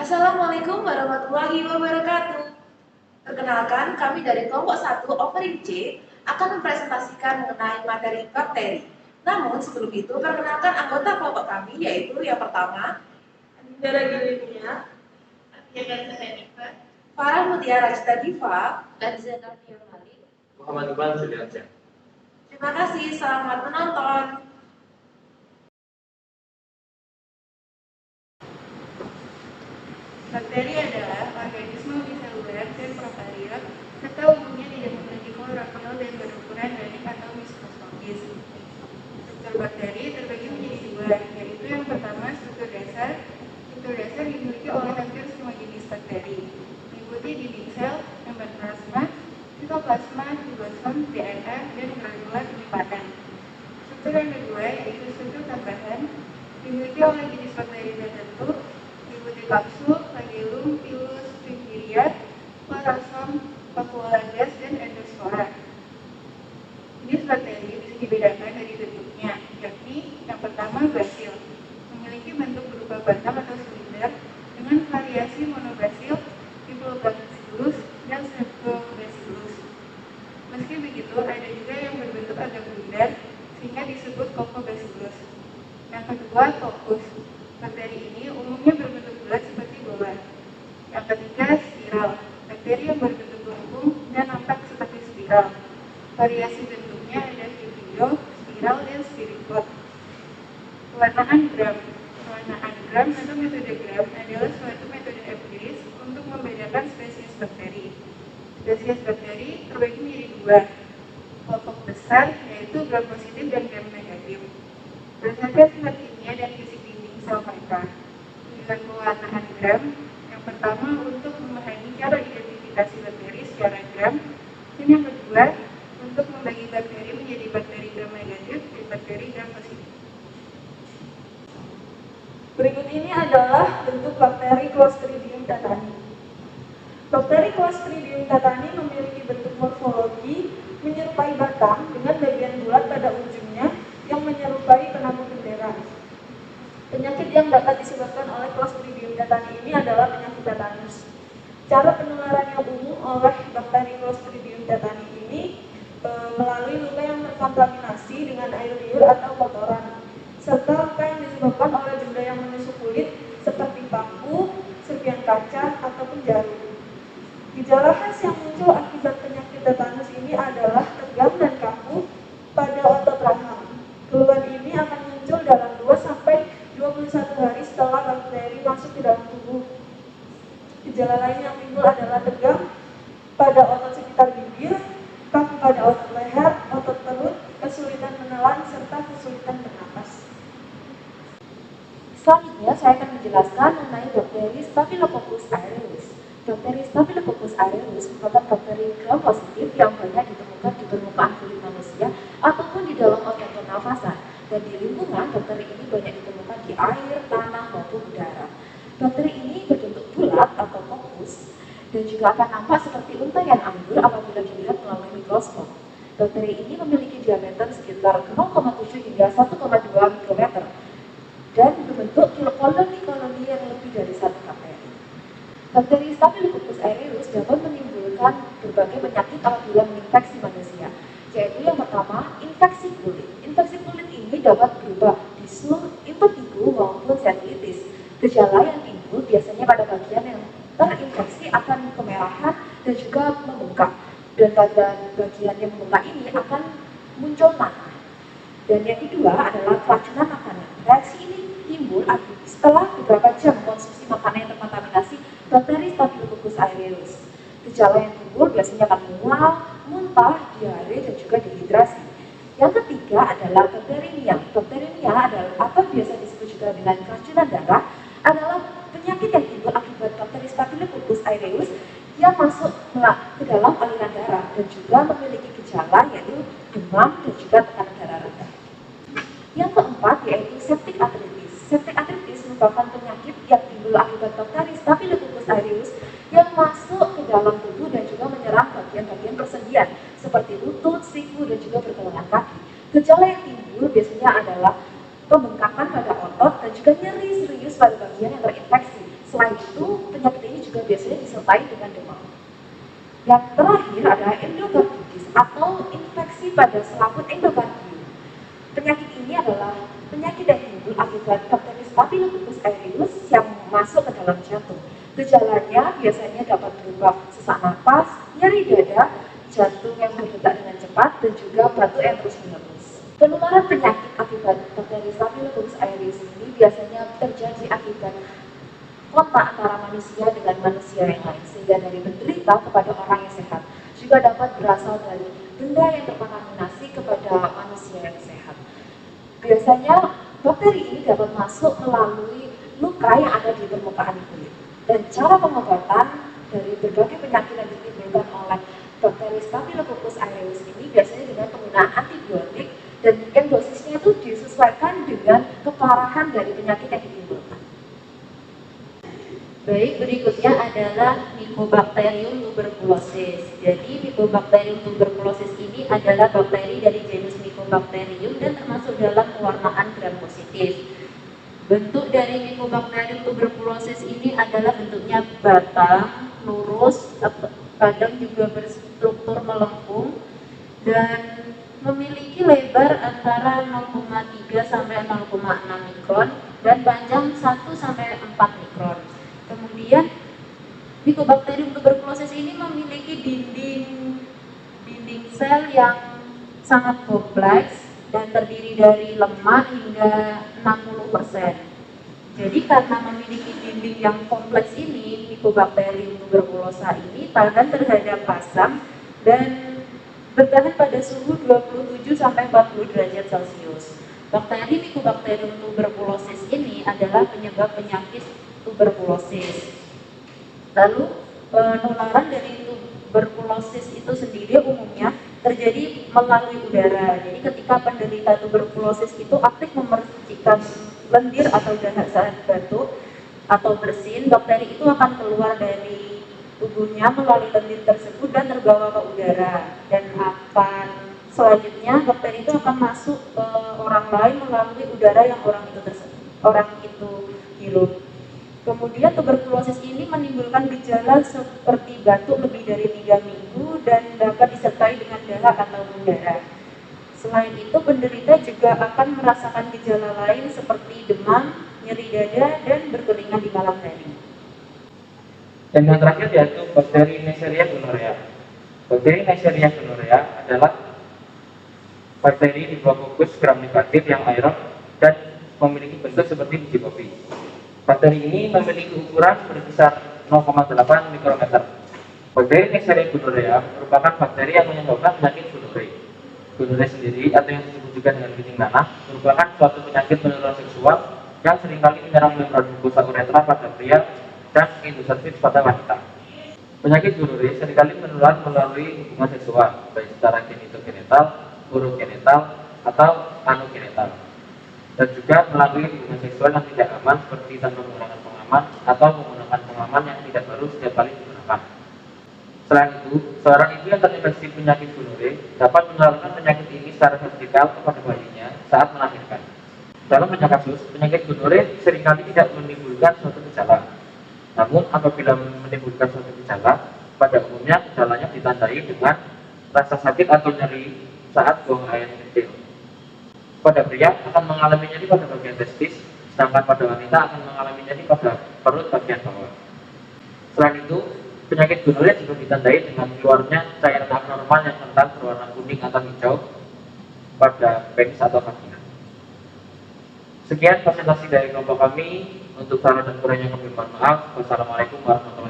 Assalamualaikum warahmatullahi wabarakatuh. Perkenalkan, kami dari kelompok 1 Offering C akan mempresentasikan mengenai materi bakteri. Namun sebelum itu, perkenalkan anggota kelompok kami, yaitu yang pertama, Andara Gilimia, Farah Mutiara Cita Diva, dan Zainal Malik. Muhammad Iqbal Sudiarsyah. Terima kasih, selamat menonton. bakteri adalah organisme uniseluler dan prokariot serta umumnya tidak memiliki klorofil dan berukuran danik atau mikroskopis. Struktur bakteri terbagi menjadi dua, yaitu yang pertama struktur dasar. Struktur dasar dimiliki oleh hampir semua jenis bakteri, meliputi dinding sel, member plasma, sitoplasma, ribosom, DNA, dan granula penyimpanan. Struktur yang kedua yaitu struktur tambahan, dimiliki oleh jenis bakteri tertentu, meliputi kapsul, flagellum, pilus, Pemphilia, klorosom, vakuolagas, dan endospora. Jenis bakteri bisa dibedakan dari bentuknya, yakni yang pertama basil, memiliki bentuk berupa batang atau silinder dengan variasi monobasil, diplobacillus, dan streptobacillus. Meski begitu, ada juga yang berbentuk agak bundar sehingga disebut coccobacillus. Yang kedua, tophus. Bakteri ini umumnya berbentuk bulat seperti bola. Yang ketiga, spiral. Bakteri yang berbentuk lengkung dan nampak seperti spiral. Variasi bentuknya ada vibrio, spiral, dan spiripod. Pewarnaan gram. Pewarnaan gram atau metode gram adalah suatu metode empiris untuk membedakan spesies bakteri. Spesies bakteri terbagi menjadi dua, kelompok besar yaitu gram positif dan gram negatif. Berdasarkan sifat kimia dan fisik dinding sel mereka, tujuan pewarnaan gram yang pertama untuk memahami cara identifikasi bakteri secara gram, dan yang kedua untuk membagi bakteri menjadi bakteri gram negatif dan bakteri gram positif. Berikut ini adalah bentuk bakteri Clostridium tetani. Bakteri Clostridium tetani memiliki bentuk morfologi menyerupai batang dengan bagian bulat pada ujungnya yang menyerupai penabuh bendera. Penyakit yang dapat disebabkan oleh Clostridium tetani ini adalah penyakit tetanus. Cara penularan yang umum oleh bakteri Clostridium tetani ini melalui luka yang terkontaminasi dengan air liur atau kotoran, serta luka yang disebabkan oleh benda yang menusuk kulit seperti paku, serpihan kaca, ataupun jarum. Gejala khas yang muncul akibat penyakit tetanus ini adalah tegang dan kaku pada otot rahang. Keluhan ini akan muncul dalam 2-21 hari setelah bakteri masuk ke dalam tubuh. Gejala lain yang timbul adalah tegang pada otot sekitar bibir, kaku pada otot leher, otot perut, kesulitan menelan, serta kesulitan bernapas. Selanjutnya, saya akan menjelaskan mengenai bakteri Staphylococcus aureus. Bakteri Staphylococcus aureus merupakan bakteri gram positif yang banyak ditemukan di permukaan kulit manusia ataupun di dalam organ pernafasan. Dan di lingkungan, bakteri ini banyak ditemukan di air, tanah, maupun udara. Bakteri ini berbentuk bulat atau coccus dan juga akan nampak seperti untaian anggur apabila dilihat melalui mikroskop. Bakteri ini memiliki diameter sekitar 0,7 hingga 1,2 mikrometer dan berbentuk koloni-koloni yang lebih dari satu bakteri. Bakteri Staphylococcus aureus dapat menimbulkan berbagai penyakit apabila menginfeksi manusia, yaitu yang pertama, infeksi kulit. Infeksi kulit ini dapat berubah disnul, impetigo, maupun selitis. Gejala yang timbul biasanya pada bagian yang terinfeksi akan kemerahan dan juga membengkak. Dan pada bagian yang membengkak ini akan muncul nanah. Dan yang kedua adalah keracunan makanan. Reaksi ini timbul setelah beberapa jam konsumsi makanan yang terkontaminasi bakteri Staphylococcus aureus. Gejala yang timbul biasanya akan mual, muntah, diare, dan juga dehidrasi. Yang ketiga adalah bakteriemia. Bakteriemia adalah atau biasa disebut juga dengan keracunan darah, adalah penyakit yang timbul akibat bakteri Staphylococcus aureus yang masuk ke dalam aliran darah dan juga memiliki gejala yaitu demam dan juga tekanan darah rendah. Yang keempat yaitu septic arthritis. Septic arthritis merupakan penyakit yang timbul akibat bakteri Staphylococcus aureus yang masuk ke dalam tubuh dan juga menyerang bagian-bagian persendian seperti lutut, siku, dan juga pergelangan kaki. Gejala yang timbul biasanya adalah pembengkakan pada otot dan juga nyeri serius pada bagian yang terinfeksi Selain itu, penyakit ini juga biasanya disertai dengan demam. Yang terakhir adalah endokarditis atau infeksi pada selaput endokardium. Penyakit ini adalah penyakit yang timbul akibat bakteri Staphylococcus aureus yang masuk ke dalam jantung. Gejalanya biasanya dapat berupa sesak napas, nyeri dada, jantung yang berdetak dengan cepat, dan juga batuk yang terus-menerus. Penularan penyakit akibat bakteri Staphylococcus aureus ini biasanya terjadi akibat kontak antara manusia dengan manusia yang lain, sehingga dari penderita kepada orang yang sehat. Juga dapat berasal dari benda yang terkontaminasi kepada manusia yang sehat. Biasanya bakteri ini dapat masuk melalui luka yang ada di permukaan kulit. Dan cara pengobatan dari berbagai penyakit yang ditimbulkan oleh bakteri Staphylococcus aureus ini biasanya dengan penggunaan antibiotik, dan mungkin dosisnya itu disesuaikan dengan keparahan dari penyakit yang ditimbulkan. Baik, berikutnya adalah Mycobacterium tuberculosis. Jadi Mycobacterium tuberculosis ini adalah bakteri dari genus Mycobacterium dan termasuk dalam pewarnaan gram positif. Bentuk dari Mycobacterium tuberculosis ini adalah bentuknya batang, lurus, kadang juga berstruktur melengkung, dan memiliki lebar antara 0,3 sampai 0,6 mikron dan panjang 1 sampai 4 mikron. Kemudian Mycobacterium tuberculosis ini memiliki dinding sel yang sangat kompleks dan terdiri dari lemak hingga 60%. Jadi karena memiliki dinding yang kompleks ini, Mycobacterium tuberculosa ini tahan terhadap asam dan bertahan pada suhu 27 sampai 40 derajat Celcius. Bakteri Mycobacterium tuberculosis ini adalah penyebab penyakit tuberkulosis. Lalu penularan dari tuberkulosis itu sendiri umumnya terjadi melalui udara. Jadi ketika penderita tuberkulosis itu aktif memercikkan lendir atau dahak saat batuk atau bersin, bakteri itu akan keluar dari tubuhnya melalui lendir tersebut dan terbawa ke udara, dan akan selanjutnya bakteri itu akan masuk ke orang lain melalui udara yang orang itu hirup. Kemudian tuberkulosis ini menimbulkan gejala seperti batuk lebih dari 3 minggu dan dapat disertai dengan dahak atau udara. Selain itu, penderita juga akan merasakan gejala lain seperti demam, nyeri dada, dan berkeringat di malam hari. Dan yang terakhir yaitu bakteri Neisseria gonorrhea. Bakteri Neisseria gonorrhea adalah bakteri Diplococcus gram-negatif yang aerob dan memiliki bentuk seperti biji kopi. Bakteri ini memiliki ukuran berkisar 0,8 mikrometer. Bakteri Neisseria gonorrhea merupakan bakteri yang menyebabkan penyakit gonorrhea. Gonorrhea sendiri atau yang disebut juga dengan kencing nanah merupakan suatu penyakit menular seksual yang seringkali menyerang membran mukosa uretra pada pria dan endocervix pada wanita. Penyakit gonorrhea seringkali menular melalui hubungan seksual, baik secara genitogenital, urogenital, atau anogenital, dan juga melalui hubungan seksual yang tidak aman seperti tanpa menggunakan pengaman atau menggunakan pengaman yang tidak baru setiap kali digunakan. Selain itu, seorang ibu yang terinfeksi penyakit gonorrhea dapat menularkan penyakit ini secara vertikal kepada bayinya saat melahirkan. Dalam banyak kasus, penyakit gonorrhea seringkali tidak menimbulkan suatu gejala. Namun, apabila menimbulkan suatu gejala, pada umumnya gejalanya ditandai dengan rasa sakit atau nyeri saat buang air kecil. Pada pria akan mengalami nyeri pada bagian testis, sedangkan pada wanita akan mengalami nyeri pada perut bagian bawah. Selain itu, penyakit gonorrhea juga ditandai dengan keluarnya cairan abnormal yang kental berwarna kuning atau hijau pada penis atau vagina. Sekian presentasi dari kelompok kami. Untuk saran dan kurangnya kami mohon maaf. Wassalamualaikum warahmatullahi wabarakatuh.